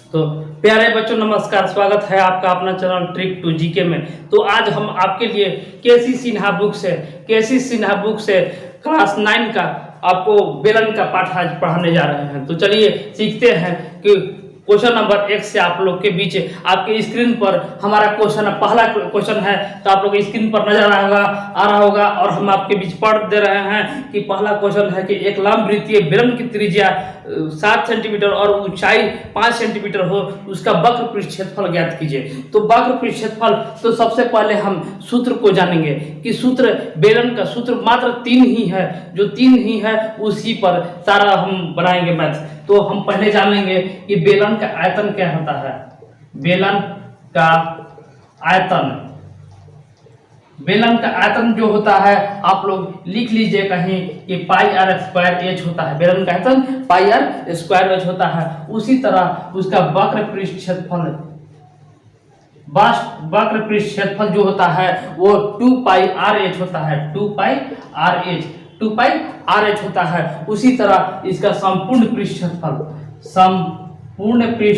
तो प्यारे बच्चों नमस्कार, स्वागत है आपका अपना चैनल ट्रिक टू जीके में। तो आज हम आपके लिए केसी सिन्हा बुक से क्लास 9 का आपको बेलन का पाठ आज पढ़ाने जा रहे हैं। तो चलिए सीखते हैं कि क्वेश्चन नंबर 1 से आप लोग के बीच आपके स्क्रीन पर हमारा क्वेश्चन पहला क्वेश्चन है। तो आप लोग स्क्रीन पर नजर आ रहा होगा और हम आपके बीच पढ़ दे रहे हैं कि पहला क्वेश्चन है कि एक लंबवृत्तीय बेलन की त्रिज्या 7 सेंटीमीटर और ऊंचाई 5 सेंटीमीटर हो, उसका वक्र पृष्ठ क्षेत्रफल ज्ञात कीजिए। तो वक्र पृष्ठ क्षेत्रफल, तो सबसे पहले हम सूत्र को जानेंगे कि सूत्र बेलन का सूत्र मात्र 3 ही है, जो 3 ही है उसी पर सारा हम बनाएंगे मैथ। तो हम पहले जान लेंगे कि बेलन का आयतन क्या होता है। बेलन का आयतन जो होता है आप लोग लिख लीजिए कहीं कि पाई आर स्क्वायर एच होता है। बेलन का आयतन पाई आर स्क्वायर एच होता है। उसी तरह उसका वक्र पृष्ठ क्षेत्रफल जो होता है वो 2 पाई आर एच होता है। 2 पाई आर एच होता है। उसी तरह इसका संपूर्ण पृष्ठ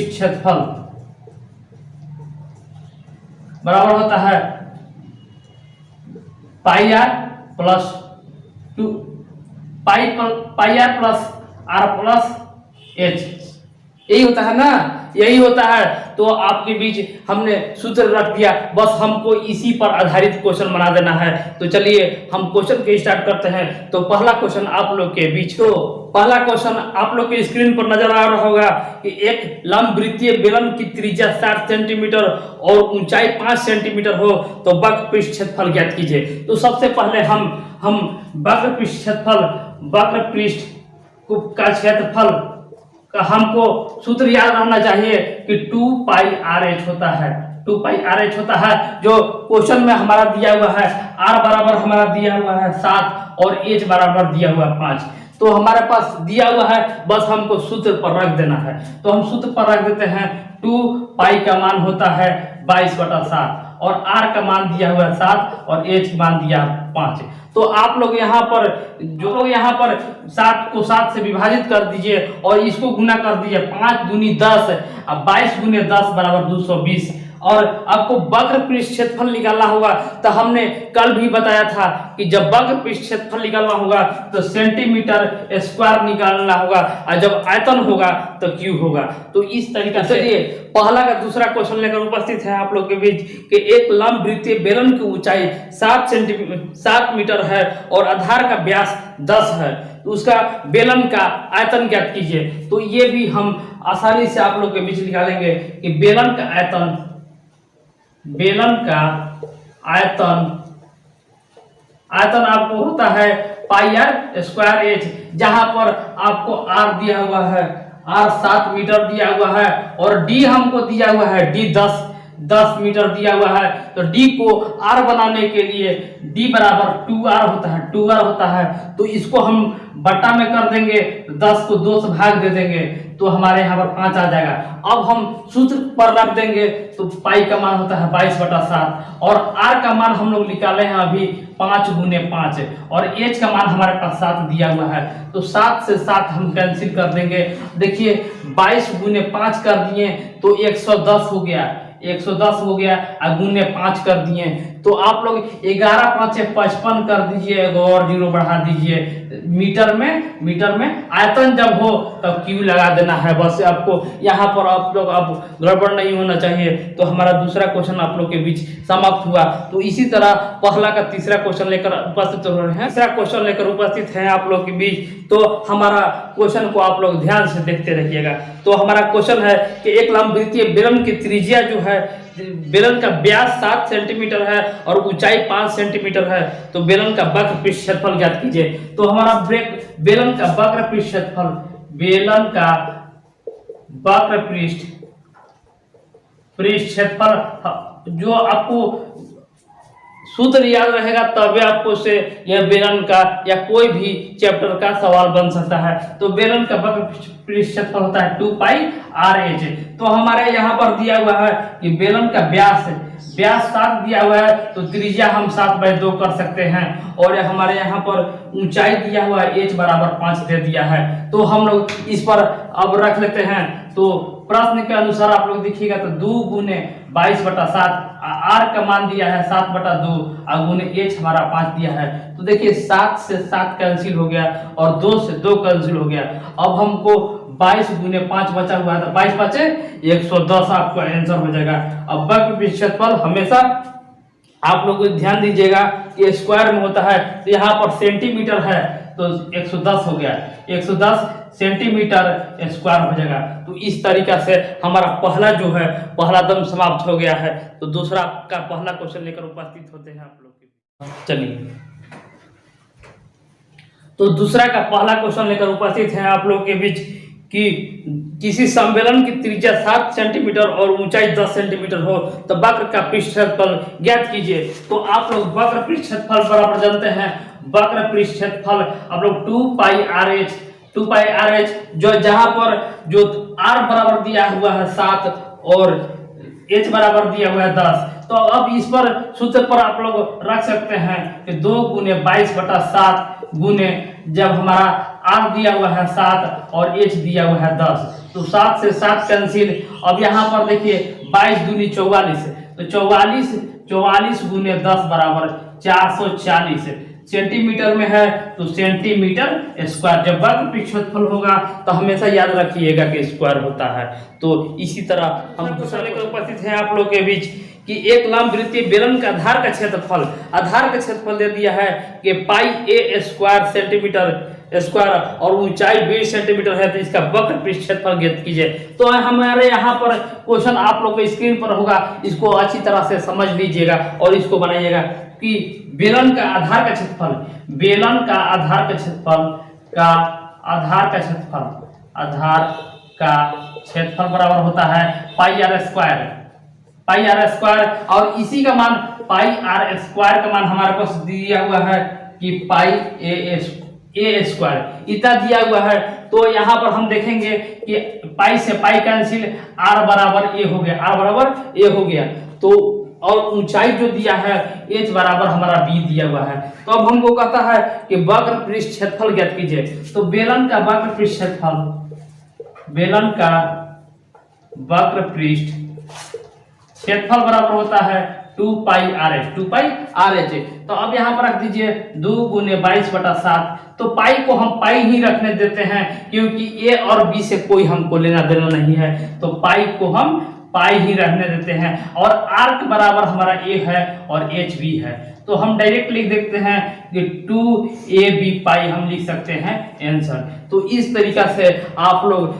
क्षेत्रफल बराबर होता है pi r plus r plus h. यही होता है ना, यही होता है। तो आपके बीच हमने सूत्र रख दिया, बस हमको इसी पर आधारित क्वेश्चन बना देना है। तो चलिए हम क्वेश्चन के स्टार्ट करते हैं। तो पहला क्वेश्चन आप लोग के बीच, तो पहला क्वेश्चन आप लोग के स्क्रीन पर नजर आ रहा होगा कि एक लंबवृत्तीय बेलन की त्रिज्या 7 सेंटीमीटर और ऊंचाई 5 सेंटीमीटर हो, तो वक्र पृष्ठ क्षेत्रफल ज्ञात कीजिए। तो सबसे पहले हम वक्र पृष्ठ का क्षेत्रफल का हमको सूत्र याद रहना चाहिए कि 2 पाई आर एच होता है। 2 पाई आर एच होता है जो क्वेश्चन में हमारा दिया हुआ है। आर बराबर हमारा दिया हुआ है 7 और एच बराबर दिया हुआ है 5। तो हमारे पास दिया हुआ है, बस हमको सूत्र पर रख देना है। तो हम सूत्र पर रख देते हैं। 2 पाई का मान होता है 22/7 और आर का मान दिया हुआ है 7 और एच का मान दिया 5। तो आप लोग यहाँ पर 7 को 7 से विभाजित कर दीजिए और इसको गुना कर दीजिए। 5 दूनी 10 और 22 गुने 10 बराबर 220। और आपको वक्र पृष्ठ क्षेत्रफल निकालना होगा। तो हमने कल भी बताया था कि जब वक्र पृष्ठ क्षेत्रफल निकालना होगा तो सेंटीमीटर स्क्वायर निकालना होगा और जब आयतन होगा तो क्यूब होगा। तो इस तरीके से पहला का दूसरा क्वेश्चन लेकर उपस्थित है आप लोग के बीच कि एक लंबवृत्तीय बेलन की ऊंचाई 7 मीटर है और आधार का व्यास 10 है, तो उसका बेलन का आयतन ज्ञात कीजिए। तो ये भी हम आसानी से आप लोग के बीच निकालेंगे कि बेलन का आयतन आपको होता है पाई आर स्क्वायर एच, जहां पर आपको आर दिया हुआ है, आर 7 मीटर दिया हुआ है और डी हमको दिया हुआ है, डी 10 मीटर दिया हुआ है। तो डी को आर बनाने के लिए डी बराबर 2r होता है। तो इसको हम बट्टा में कर देंगे, 10 को 2 से भाग दे देंगे तो हमारे यहाँ पर 5 आ जाएगा। अब हम सूत्र पर रख देंगे तो पाई का मान होता है 22/7 और आर का मान हम लोग निकाले हैं अभी 5 गुने 5 और एच का मान हमारे पास 7 दिया हुआ है। तो 7 से 7 हम कैंसिल कर देंगे। देखिए 22 गुने 5 कर दिए तो 110 हो गया, 110 हो गया और गुने 5 कर दिए तो आप लोग 11 5 55 कर दीजिए, और 0 बढ़ा दीजिए। मीटर में आयतन जब हो तब क्यू लगा देना है। बस आपको यहाँ पर आप लोग अब गड़बड़ नहीं होना चाहिए। तो हमारा दूसरा क्वेश्चन आप लोग के बीच समाप्त हुआ। तो इसी तरह पहला का तीसरा क्वेश्चन लेकर उपस्थित हो रहे हैं, तीसरा क्वेश्चन लेकर उपस्थित हैं आप लोग के बीच। तो हमारा क्वेश्चन को आप लोग ध्यान से देखते रहिएगा। तो हमारा क्वेश्चन है कि एक लंबवृत्तीय बेलन की त्रिज्या जो है, बेलन का व्यास 7 सेंटीमीटर है और ऊंचाई 5 सेंटीमीटर है, तो बेलन का वक्र पृष्ठ क्षेत्रफल ज्ञात कीजिए। तो हमारा बेलन का वक्र पृष्ठ क्षेत्रफल जो आपको सूत्र याद रहेगा तभी आपको से यह बेलन का या कोई भी चैप्टर का सवाल बन सकता है। तो बेलन का वक्र पृष्ठ क्षेत्रफल होता है 2 पाई आर एच। तो हमारे यहाँ पर दिया हुआ है कि बेलन का व्यास 7 दिया हुआ है, तो त्रिज्या हम 7/2 कर सकते हैं और हमारे यहाँ पर ऊंचाई दिया हुआ है h बराबर 5 दे दिया है। तो हम लोग इस पर अब रख लेते हैं। तो प्रश्न के अनुसार आप लोग देखिएगा तो 2 गुने 22/7, आर का मान दिया है 7/2 और गुने एच हमारा 5 दिया है। तो देखिए 7 से 7 कैंसिल हो गया और 2 से 2 कैंसिल हो गया। अब हमको 22 गुने 5 बचा हुआ है, तो 22 बचे 110 आपका आंसर हो जाएगा। अब वक्र क्षेत्रफल हमेशा आप लोग ध्यान दीजिएगा कि स्क्वायर में होता है, तो यहाँ पर सेंटीमीटर है तो 110 हो गया, 110 सेंटीमीटर स्क्वायर हो जाएगा। तो इस तरीका से हमारा पहला जो है पहला दम समाप्त हो गया है। तो दूसरा का पहला क्वेश्चन लेकर उपस्थित होते हैं आप लोग के। चलिए, तो दूसरा का पहला क्वेश्चन लेकर उपस्थित है आप लोग के बीच कि किसी सम्मेलन की त्रिज्या 7 सेंटीमीटर और ऊंचाई 10 सेंटीमीटर हो तो वक्र का पृष्ठफल ज्ञात कीजिए। तो आप लोग वक्र पृष्ठफल बराबर जानते हैं, वक्र पृष्ठफल आप लोग 2πr/h जो जहां पर जो r बराबर दिया हुआ है 7 और h बराबर दिया हुआ है 10। तो अब इस पर सूत्र पर आप लोग रख सकते हैं कि 2 गुने 22/7 गुने जब हमारा r दिया हुआ है 7 और h दिया हुआ है 10, तो 7 से 7 कैंसिल। अब यहाँ पर देखिए 22 दूनी 44, तो 44 गुने 10 बराबर 440 सेंटीमीटर में है, तो सेंटीमीटर स्क्वायर। जब वक्र पृष्ठफल होगा तो हमेशा याद रखिएगा कि स्क्वायर होता है। तो इसी तरह हम दूसरा लेकर उपस्थित हैं आप लोग के बीच कि एक लंब वृत्तीय बेलन का आधार का क्षेत्रफल दे दिया है कि πa² सेंटीमीटर स्क्वायर और ऊंचाई 20 सेंटीमीटर है, तो इसका वक्र पृष्ठफल ज्ञात कीजिए। तो हमारे यहाँ पर क्वेश्चन आप लोग के स्क्रीन पर होगा, इसको अच्छी तरह से समझ लीजिएगा और इसको बनाइएगा कि बेलन का आधार का क्षेत्रफल, बेलन का आधार का क्षेत्रफल बराबर होता है πr², और इसी का मान πr² का मान हमारे पास दिया हुआ है कि a² इतना दिया हुआ है। तो यहाँ पर हम देखेंगे कि पाई से पाई कैंसिल, r बराबर a हो गया, तो और ऊंचाई जो दिया है h बराबर हमारा b दिया हुआ है। तो अब हमको कहता है कि वक्र पृष्ठ क्षेत्रफल ज्ञात कीजिए। तो बेलन का वक्र पृष्ठ क्षेत्रफल बराबर होता है 2πr/h। तो अब यहाँ पर रख दीजिए 2 गुने 22/7। तो पाई को हम पाई ही रखने देते हैं क्योंकि a और b से कोई हमको लेना देना नहीं है, तो पाई को हम पाई ही रहने देते हैं। और आर्क बराबर हमारा a है और h भी है, तो हम डायरेक्ट लिख देते हैं कि 2ab पाई हम लिख सकते हैं आंसर। तो इस तरीका से आप लोग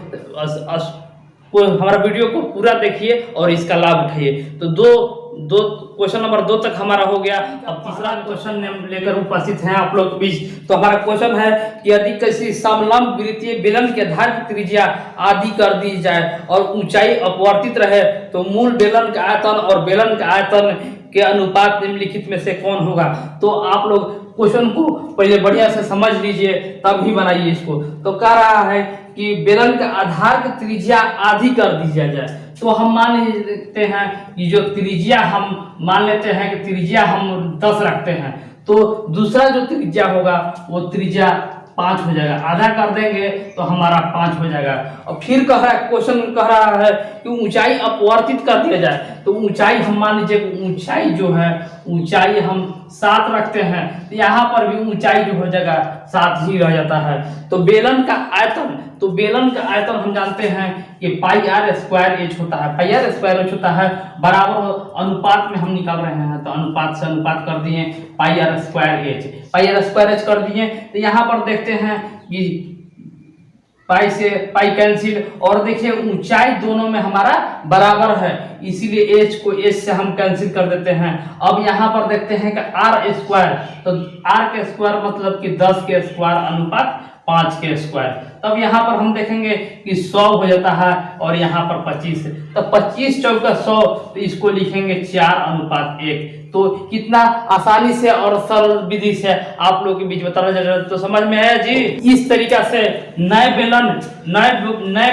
हमारा वीडियो को पूरा देखिए और इसका लाभ उठाइए। तो दो क्वेश्चन नंबर 2 तक हमारा हो गया। अब तीसरा क्वेश्चन लेकर उपस्थित हैं आप लोग के बीच। तो हमारा क्वेश्चन है कि यदि किसी समलंब वृत्तीय बेलन के आधार की त्रिज्या आदि कर दी जाए और ऊंचाई अपवर्तित रहे तो मूल बेलन का आयतन और बेलन का आयतन के अनुपात निम्नलिखित में से कौन होगा। तो आप लोग क्वेश्चन को पहले बढ़िया से समझ लीजिए तब ही बनाइए इसको। तो कह रहा है कि बेलन का आधार की त्रिज्या आधी कर दी जाए, तो हम मान लेते हैं कि जो त्रिज्या हम मान लेते हैं कि त्रिज्या हम 10 रखते हैं, तो दूसरा जो त्रिज्या होगा वो त्रिज्या 5 हो जाएगा, आधा कर देंगे तो हमारा 5 हो जाएगा। और फिर कह रहा है क्वेश्चन कह रहा है कि ऊंचाई अपवर्तित कर दिया जाए, तो ऊंचाई हम मान लीजिए ऊंचाई जो है ऊंचाई हम 7 रखते हैं, तो यहाँ पर भी ऊंचाई जो हो जाएगा 7 ही रह जाता है। तो बेलन का आयतन हम जानते हैं कि πr² होता है, πr² होता है बराबर अनुपात में हम निकाल रहे हैं, तो अनुपात से अनुपात कर दिए πr² कर दिए। तो यहाँ पर देखते हैं कि पाई से पाई कैंसिल, और देखिए ऊंचाई दोनों में हमारा बराबर है, इसीलिए h को h से हम कैंसिल कर देते हैं। अब यहाँ पर देखते हैं कि r², तो r के स्क्वायर मतलब कि 10 के स्क्वायर अनुपात 5 के स्क्वायर। तब यहाँ पर हम देखेंगे कि 100 हो जाता है और यहाँ पर 25, तो 25 × 100, तो इसको लिखेंगे 4:1। तो कितना आसानी से और सरल विधि से आप लोग के बीच बताना जा रहा है, तो समझ में आया जी। इस तरीका से नए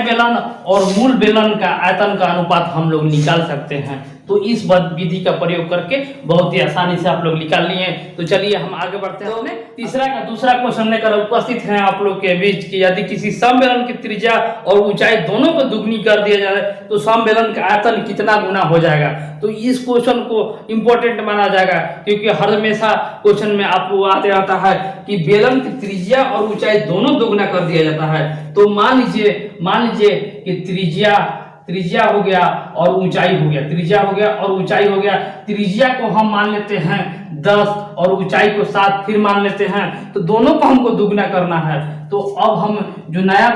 बेलन और मूल बेलन का आयतन का अनुपात हम लोग निकाल सकते हैं। तो इस विधि का प्रयोग करके बहुत ही आसानी से आप लोग निकाल लिए। तो चलिए हम आगे बढ़ते हैं। हमने तीसरा का दूसरा क्वेश्चन लेकर उपस्थित हैं आप लोग के बीच कि यदि किसी समबेलन की त्रिज्या और ऊंचाई दोनों को दुगनी कर दिया जाए तो समबेलन का आयतन कितना गुना हो जाएगा। तो इस क्वेश्चन को इंपॉर्टेंट माना जाएगा, क्योंकि हर हमेशा क्वेश्चन में आपको आते आता है कि बेलन की त्रिज्या और ऊंचाई दोनों दोगुना कर दिया जाता है। तो मान लीजिए कि त्रिज्या हो गया और ऊंचाई हो गया, त्रिज्या हो गया और ऊंचाई हो गया। त्रिज्या को हम मान लेते हैं 10 और ऊंचाई को 7 फिर मान लेते हैं, तो दोनों को हमको दुगना करना है। तो अब हम जो नया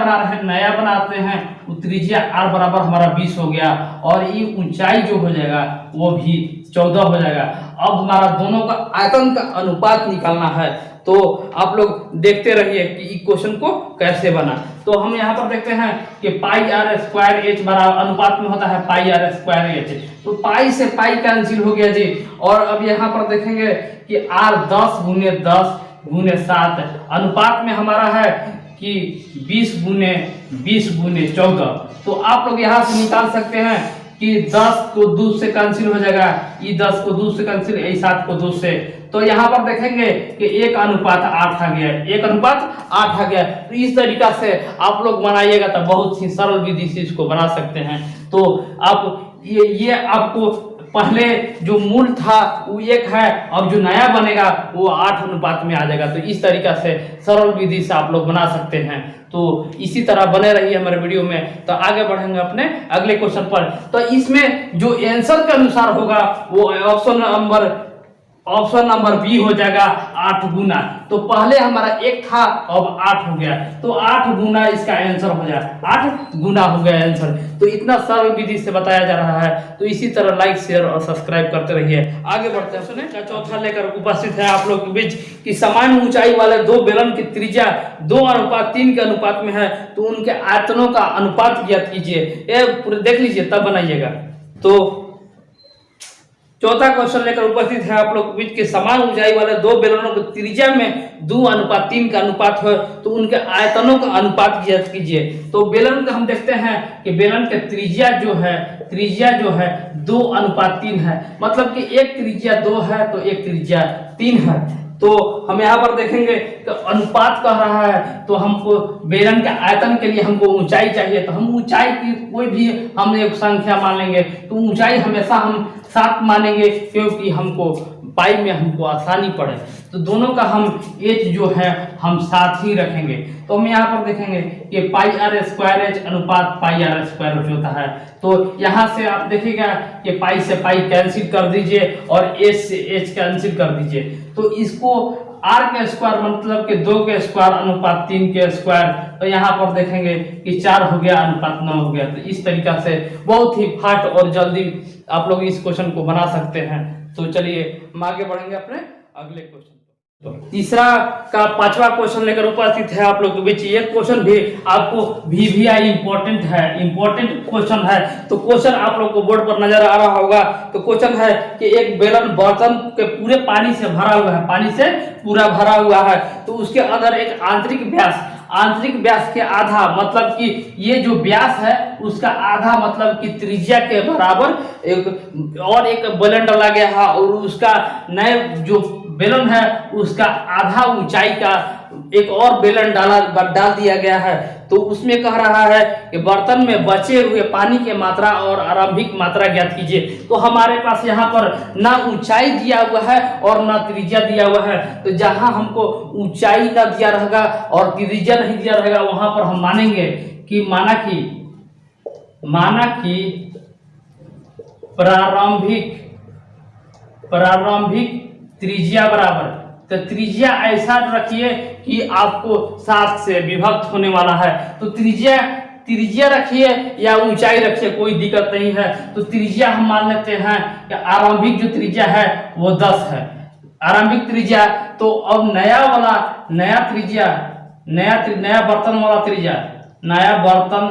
बनाते हैं वो त्रिज्या r बराबर हमारा 20 हो गया और ये ऊंचाई जो हो जाएगा वो भी 14 हो जाएगा। अब हमारा दोनों का आयतन का अनुपात निकालना है। तो आप लोग देखते रहिए कि इस क्वेश्चन को कैसे बना। तो हम यहाँ पर देखते हैं कि पाई आर स्क्वायर एच बराबर अनुपात में होता है पाई आर स्क्वायर एच। तो पाई से पाई कैंसिल हो गया जी। और अब यहाँ पर देखेंगे कि आर 10 गुने 10 गुने 7 अनुपात में हमारा है कि 20 गुने 14। तो आप लोग यहाँ से निकाल सकते हैं कि 10 को 2 से कैंसिल हो जाएगा, ये 10 को 2 से कैंसिल, ये 7 को 2 से। तो यहाँ पर देखेंगे कि 1 अनुपात 8 आ गया, 1 अनुपात 8 आ गया। तो इस तरीका से आप लोग बनाइएगा तो बहुत ही सरल विधि से इसको बना सकते हैं। तो आप ये आपको पहले जो मूल था वो 1 है, अब जो नया बनेगा वो 8 अनुपात में आ जाएगा। तो इस तरीका से सरल विधि से आप लोग बना सकते हैं। तो इसी तरह बने रहिए हमारे वीडियो में। तो आगे बढ़ेंगे अपने अगले क्वेश्चन पर। तो इसमें जो आंसर के अनुसार होगा वो ऑप्शन नंबर बी हो जाएगा 8 गुना। तो पहले हमारा 1 था, अब 8 हो गया, तो 8 गुना इसका आंसर हो जाएगा, 8 गुना हो गया आंसर। तो इतना सरल विधि से बताया जा रहा है। तो इसी तरह लाइक शेयर और सब्सक्राइब करते रहिए। आगे बढ़ते हैं। सुने का चौथा लेकर उपस्थित है आप लोग के बीच कि समान ऊंचाई वाले दो बेलन की त्रिज्या 2:3 के अनुपात में है, तो उनके आयतनों का अनुपात ज्ञात कीजिए। ये पूरे देख लीजिए तब बनाइएगा। तो चौथा क्वेश्चन लेकर उपस्थित है आप लोग के बीच के समान ऊंचाई वाले दो बेलनों की त्रिज्या में 2:3 का अनुपात है, तो उनके आयतनों का अनुपात ज्ञात कीजिए। तो बेलन का हम देखते हैं कि बेलन के त्रिज्या जो है 2:3 है, मतलब कि एक त्रिज्या 2 है तो एक त्रिज्या 3 है। तो हम यहाँ पर देखेंगे तो अनुपात कह रहा है, तो हमको बेलन के आयतन के लिए हमको ऊंचाई चाहिए। तो हम ऊंचाई की कोई भी हम एक संख्या मान लेंगे, तो ऊंचाई हमेशा हम 7 मानेंगे, क्योंकि हमको पाई में हमको आसानी पड़े। तो दोनों का हम एच जो है हम 7 ही रखेंगे। तो हम यहाँ पर देखेंगे कि पाई आर स्क्वायर एच अनुपात पाई आर स्क्वायर एच होता है। तो यहाँ से आप देखिएगा कि पाई से पाई कैंसिल कर दीजिए और एच से एच कैंसिल कर दीजिए। तो इसको आर के स्क्वायर मतलब कि 2 के स्क्वायर अनुपात 3 के स्क्वायर, तो यहाँ पर देखेंगे कि 4 हो गया अनुपात 9 हो गया। तो इस तरीका से बहुत ही फास्ट और जल्दी आप लोग इस क्वेश्चन को बना सकते हैं। तो चलिए हम आगे बढ़ेंगे अपने अगले क्वेश्चन। तीसरा का 5वां क्वेश्चन लेकर उपस्थित है आप लोग के बीच। ये क्वेश्चन भी आपको VVI इंपॉर्टेंट क्वेश्चन है। तो क्वेश्चन आप लोग को बोर्ड पर नजर आ रहा होगा। तो क्वेश्चन है कि एक बेलन बर्तन के पूरे पानी से भरा हुआ है, तो उसके अंदर एक आंतरिक व्यास के आधा, मतलब कि ये जो व्यास है उसका आधा मतलब कि त्रिज्या के बराबर एक बेलन डाला गया है, और उसका नए जो बेलन है उसका आधा ऊंचाई का एक और बेलन डाल दिया गया है। तो उसमें कह रहा है कि बर्तन में बचे हुए पानी के मात्रा और आरंभिक मात्रा ज्ञात कीजिए। तो हमारे पास यहाँ पर ना ऊंचाई दिया हुआ है और ना त्रिज्या दिया हुआ है। तो जहां हमको ऊंचाई ना दिया रहेगा और त्रिज्या नहीं दिया रहेगा, वहां पर हम मानेंगे कि माना कि प्रारंभिक त्रिज्या बराबर, तो त्रिज्या ऐसा रखिए कि आपको 7 से विभक्त होने वाला है। तो त्रिज्या रखिए या ऊंचाई रखिए, कोई दिक्कत नहीं है। तो त्रिज्या हम मान लेते हैं कि आरंभिक जो त्रिज्या है वो 10 है, आरंभिक त्रिज्या। तो अब नया बर्तन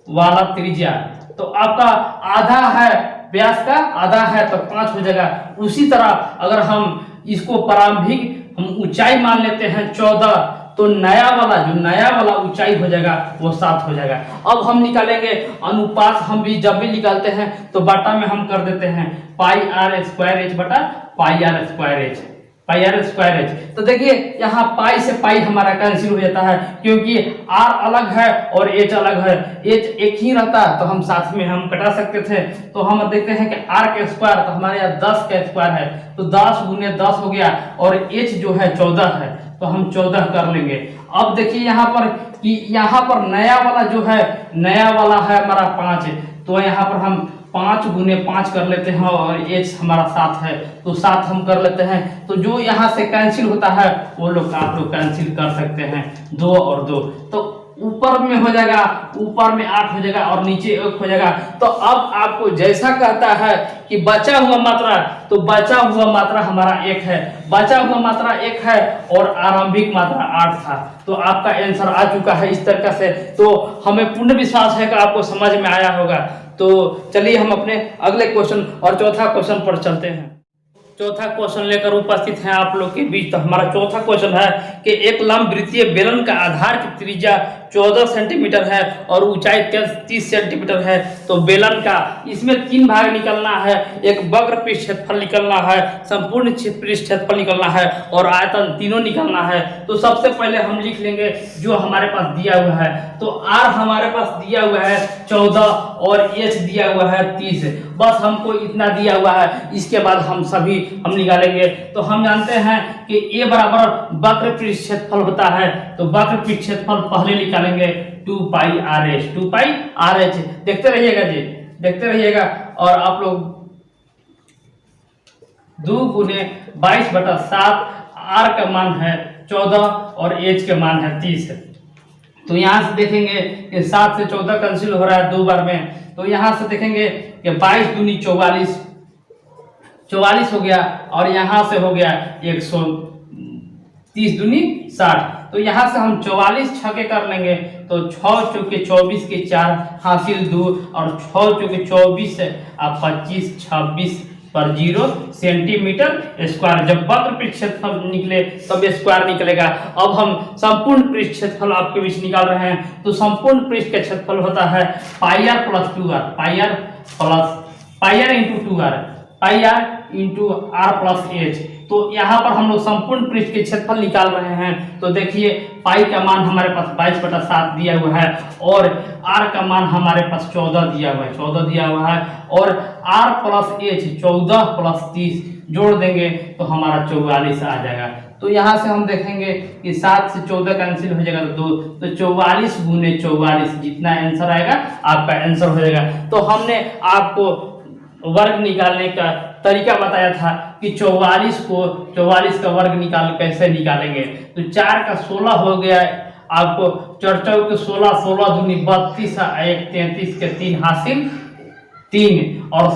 वाला त्रिज्या तो आपका आधा है व्यास का, आधा है तो 5 हो जाएगा। उसी तरह अगर हम इसको प्रारंभिक हम ऊंचाई मान लेते हैं 14, तो नया वाला ऊंचाई हो जाएगा वो 7 हो जाएगा। अब हम निकालेंगे अनुपात, हम भी जब भी निकालते हैं तो बाटा में हम कर देते हैं पाई आर स्क्वायर एच बटा pi r square h, pi r square h. तो देखिए यहाँ पाई से पाई हमारा कैंसिल हो जाता है, क्योंकि आर अलग है और एच अलग है। एच एक ही रहता तो हम साथ में हम कटा सकते थे। तो हम देखते हैं कि आर का स्क्वायर तो हमारे यहाँ 10 का स्क्वायर है, तो 10 गुने 10 हो गया, और एच जो है 14 है तो हम 14 कर लेंगे। अब देखिए यहाँ पर कि यहाँ पर नया वाला जो है, नया वाला है हमारा 5, तो यहाँ पर हम 5 गुने 5 कर लेते हैं, और एच हमारा 7 है तो 7 हम कर लेते हैं। तो जो यहाँ से कैंसिल होता है वो लोग आप लोग कैंसिल कर सकते हैं, 2 और 2, तो ऊपर में हो जाएगा, ऊपर में 8 हो जाएगा और नीचे 1 हो जाएगा। तो अब आपको जैसा कहता है कि बचा हुआ मात्रा, तो बचा हुआ मात्रा हमारा 1 है, बचा हुआ मात्रा 1 है और आरंभिक मात्रा 8 था। तो आपका आंसर आ चुका है इस तरीके से। तो हमें पूर्ण विश्वास है कि आपको समझ में आया होगा। तो चलिए हम अपने अगले क्वेश्चन और चौथा क्वेश्चन पर चलते हैं। चौथा क्वेश्चन लेकर उपस्थित हैं आप लोग के बीच। तो हमारा चौथा क्वेश्चन है कि एक लंब वृत्तीय बेलन का आधार की त्रिज्या 14 सेंटीमीटर है और ऊंचाई 30 सेंटीमीटर है। तो बेलन का इसमें 3 भाग निकलना है, एक वक्र पृष्ठ क्षेत्रफल निकलना है, संपूर्ण पृष्ठ क्षेत्रफल निकलना है और आयतन, तीनों निकलना है। तो सबसे पहले हम लिख लेंगे जो हमारे पास दिया हुआ है। तो आर हमारे पास दिया हुआ है 14 और एच दिया हुआ है 30, बस हमको इतना दिया हुआ है। इसके बाद हम सभी हम निकालेंगे। तो हम जानते हैं कि ए बराबर वक्र पृष्ठ क्षेत्रफल होता है, तो वक्र पृष्ठ क्षेत्रफल पहले निकालेंगे 2 पाई आर एच, 2 पाई आर एच। देखते रहिएगा जी, देखते रहिएगा। और आप लोग 2 गुने 22 बटा 7, आर का मान है 14 और एच के मान है 30। तो यहाँ से देखेंगे कि 7 से 14 कैंसिल हो रहा है 2 बार में। तो यहाँ से देखेंगे कि 22 दूनी 44, 44 हो गया, और यहाँ से हो गया 130 दूनी 60। तो यहाँ से हम 44 छके कर लेंगे। तो 6 चौके 24 के 4 हासिल 2, और 6 चौके 24 और 25 26 पर 0 सेंटीमीटर स्क्वायर। जब वक्र पृष्ठ क्षेत्रफल निकले तब स्क्वायर निकलेगा। अब हम संपूर्ण पृष्ठ क्षेत्रफल आपके बीच निकाल रहे हैं। तो संपूर्ण पृष्ठ का क्षेत्रफल होता है pi r plus 2r, pi r into 2r, pi r into r plus h. तो यहाँ पर हम लोग संपूर्ण पृष्ठ के क्षेत्रफल निकाल रहे हैं। तो देखिए पाई का मान हमारे पास 22 बटा 7 दिया हुआ है, और आर का मान हमारे पास 14 दिया हुआ है, 14 दिया हुआ है, और आर प्लस एच 14 प्लस 30 जोड़ देंगे तो हमारा 44 आ जाएगा। तो यहाँ से हम देखेंगे कि 7 से 14 कैंसिल हो जाएगा तो 2, तो 44 गुने 44 जितना आंसर आएगा आपका आंसर हो जाएगा। तो हमने आपको वर्ग निकालने का तरीका बताया था कि 44 का वर्ग कैसे निकालेंगे। तो 4 का 16 हो गया, आपको 4 के 16, 16 दूनी 32, 1 33 के 3 हासिल 3, और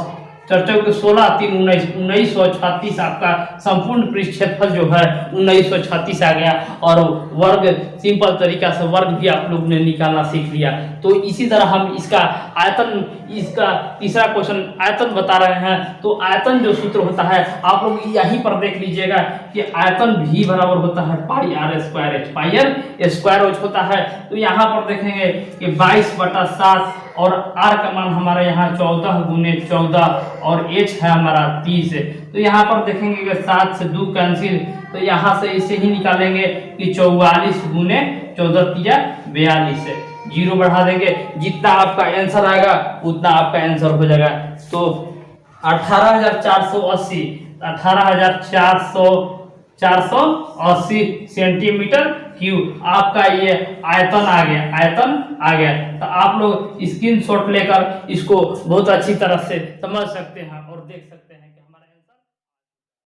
4 के 16 3 19, 1936 आपका संपूर्ण पृष्ठ क्षेत्रफल जो है 1936 आ गया। और वर्ग सिंपल तरीका से वर्ग भी आप लोग ने निकालना सीख लिया। तो इसी तरह हम इसका आयतन, इसका तीसरा क्वेश्चन आयतन बता रहे हैं। तो आयतन जो सूत्र होता है आप लोग यहीं पर देख लीजिएगा कि आयतन भी बराबर होता है pi r square h, pi r square h होता है। तो यहाँ पर देखेंगे कि 22 बटा 7, और आर का मान हमारा यहाँ 14 गुने 14, और एच है हमारा 30। तो यहाँ पर देखेंगे कि 7 से 2 कैंसिल, तो यहाँ से इसे ही निकालेंगे कि 44 गुने 14 तिया 42, 0 बढ़ा देंगे, जितना आपका आंसर आएगा उतना आपका आंसर हो जाएगा। तो 18,480, 18,480 सेंटीमीटर क्यूब आपका ये आयतन आ गया, आयतन आ गया। तो आप लोग स्क्रीनशॉट लेकर इसको बहुत अच्छी तरह से समझ सकते हैं और देख सकते हैं।